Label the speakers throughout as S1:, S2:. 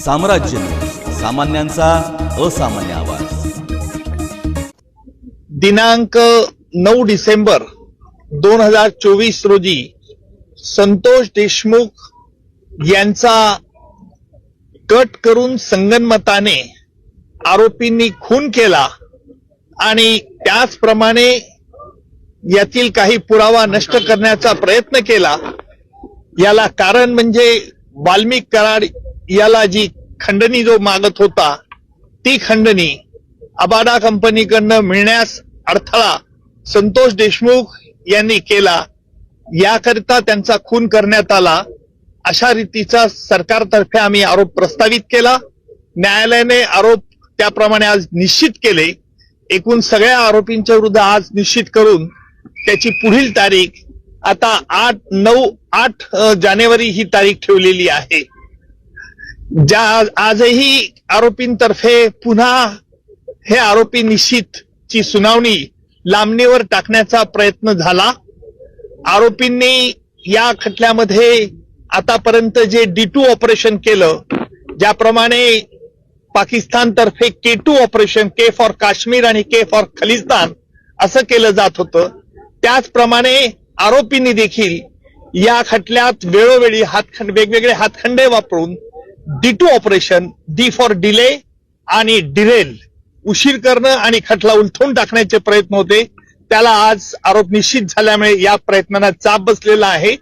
S1: साम्राज्य न्यूज, सामान्यांचा असामान्य आवाज।
S2: दिनांक 9 डिसेंबर 2024 रोजी संतोष देशमुख यांचा कट करून संगनमताने आरोपींनी खून केला आणि त्याचप्रमाणे यातील काही पुरावा नष्ट करण्याचा प्रयत्न केला। याला कारण म्हणजे वाल्मिक कराड याला जी खंडणी जो मागत होता ती खंडणी अबाडा कंपनीकडनं मिळण्यास अडथळा संतोष देशमुख यांनी केला, याकरिता त्यांचा खून करण्यात आला अशा रीतीचा सरकारतर्फे आम्ही आरोप प्रस्तावित केला। न्यायालयाने आरोप त्याप्रमाणे आज निश्चित केले। एकूण सगळ्या आरोपींच्या विरुद्ध आज निश्चित करून त्याची पुढील तारीख आता 8 जानेवारी ही तारीख ठेवलेली आहे। आजही आरोपींतर्फे पुन्हा हे आरोपी निश्चित ची सुनावणी लांबणीवर टाकण्याचा प्रयत्न झाला। आरोपींनी या खटल्यामध्ये आतापर्यंत जे D2 ऑपरेशन केलं, ज्याप्रमाणे पाकिस्तान तर्फे K2 operation, K for Kashmir आणि K फॉर खलिस्तान असं केलं जात होतं, त्याचप्रमाणे आरोपींनी देखील या खटल्यात वेळोवेळी वेगवेगळे हातखंडे वापरून D2 operation, D for delay आणि डिरेल, उशीर करणं आणि खटला उलथवून टाकण्याचे प्रयत्न होते। त्याला आज आरोप निश्चित झाल्यामुळे या प्रयत्नांना चाप बसलेला आहे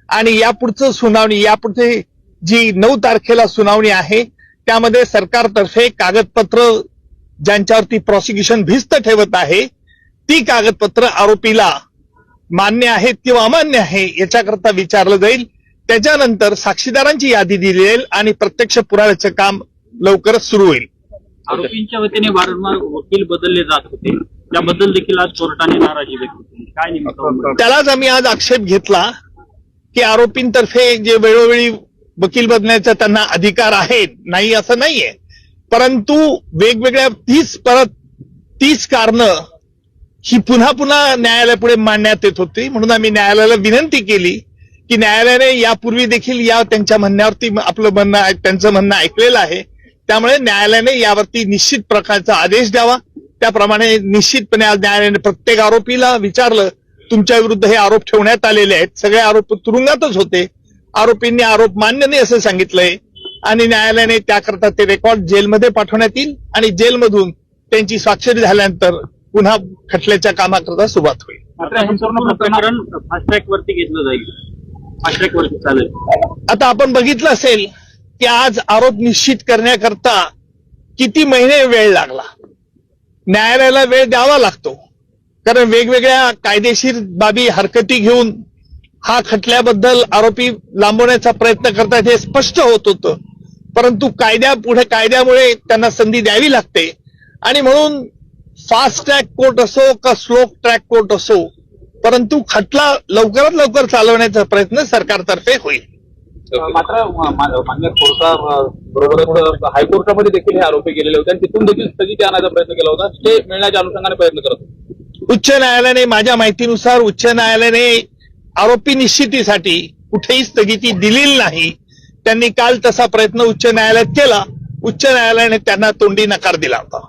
S2: आणि यापुढचं सुनावणी, यापुढे जी 9 तारखेला सुनावणी आहे त्यामध्ये सरकारतर्फे कागदपत्र ज्यांच्यावरती प्रॉसिक्युशन भिस्त ठेवत आहे ती कागदपत्र आरोपीला मान्य आहेत किंवा अमान्य आहे याच्याकरता विचारलं जाईल। त्याच्यानंतर साक्षीदारांची यादी दिली जाईल आणि प्रत्यक्ष पुराव्याचं काम लवकरच सुरू होईल।
S3: आरोपींच्या वतीने वारंवार वकील बदलले जात होते, त्याबद्दल देखील आज कोर्टाने नाराजी व्यक्त केली, काय नेमकं?
S2: त्यालाच आम्ही आज आक्षेप घेतला की आरोपींतर्फे जे वेळोवेळी वकील बदलण्याचा त्यांना अधिकार आहे, नाही असं नाहीये, परंतु वेगवेगळ्या 30 कारणं ही पुन्हा पुन्हा न्यायालयापुढे मांडण्यात येत होती। म्हणून आम्ही न्यायालयाला विनंती केली की न्यायालयाने यापूर्वी देखील त्यांच्या म्हणण्यावरती त्यांचं म्हणणं ऐकलेलं आहे, त्यामुळे न्यायालयाने यावरती निश्चित प्रकारचा आदेश द्यावा। त्याप्रमाणे निश्चितपणे आज न्यायालयाने प्रत्येक आरोपीला विचारलं, तुमच्या विरुद्ध हे आरोप ठेवण्यात आलेले आहेत, सगळे आरोप तुरुंगातच होते, आरोपींनी आरोप मान्य नाही असं सांगितलंय आणि न्यायालयाने त्याकरता ते रेकॉर्ड जेलमध्ये पाठवण्यात येईल आणि जेलमधून त्यांची स्वाक्षरी झाल्यानंतर पुन्हा खटल्याच्या कामाकरता सुरुवात होईल।
S3: मात्र हे संपूर्ण प्रकरण फास्ट ट्रॅक वरती घेतलं जाईल, फास्ट ट्रॅक वरती चालेल।
S2: आता आपण बघितलं असेल की आज आरोप निश्चित करण्याकरता किती महिने वेळ लागला। न्यायालयाला वेळ द्यावा लागतो कारण वेगवेगळ्या कायदेशीर बाबी हरकती घेऊन हा खटल्याबद्दल आरोपी लांबवण्याचा प्रयत्न करतात हे स्पष्ट होत होतं, परंतु कायद्यामुळे त्यांना संधी द्यावी लागते आणि म्हणून फास्ट ट्रॅक कोर्ट असो का स्लो ट्रॅक कोर्ट असो, परंतु खटला लवकरात लवकर चालवण्याचा प्रयत्न सरकारतर्फे होईल।
S4: मात्र मान्य कोर्टाबरोबरच हायकोर्टामध्ये देखील हे आरोपी गेलेले होते आणि तिथून देखील स्थगिती आणायचा प्रयत्न केला होता, स्टे मिळण्याच्या अनुषंगाने प्रयत्न करत होते।
S2: उच्च न्यायालयाने, माझ्या माहितीनुसार उच्च न्यायालयाने आरोपी निश्चितीसाठी कुठेही स्थगिती दिलेली नाही। त्यांनी काल तसा प्रयत्न उच्च न्यायालयात केला, उच्च न्यायालयाने त्यांना तोंडी नकार दिला होता।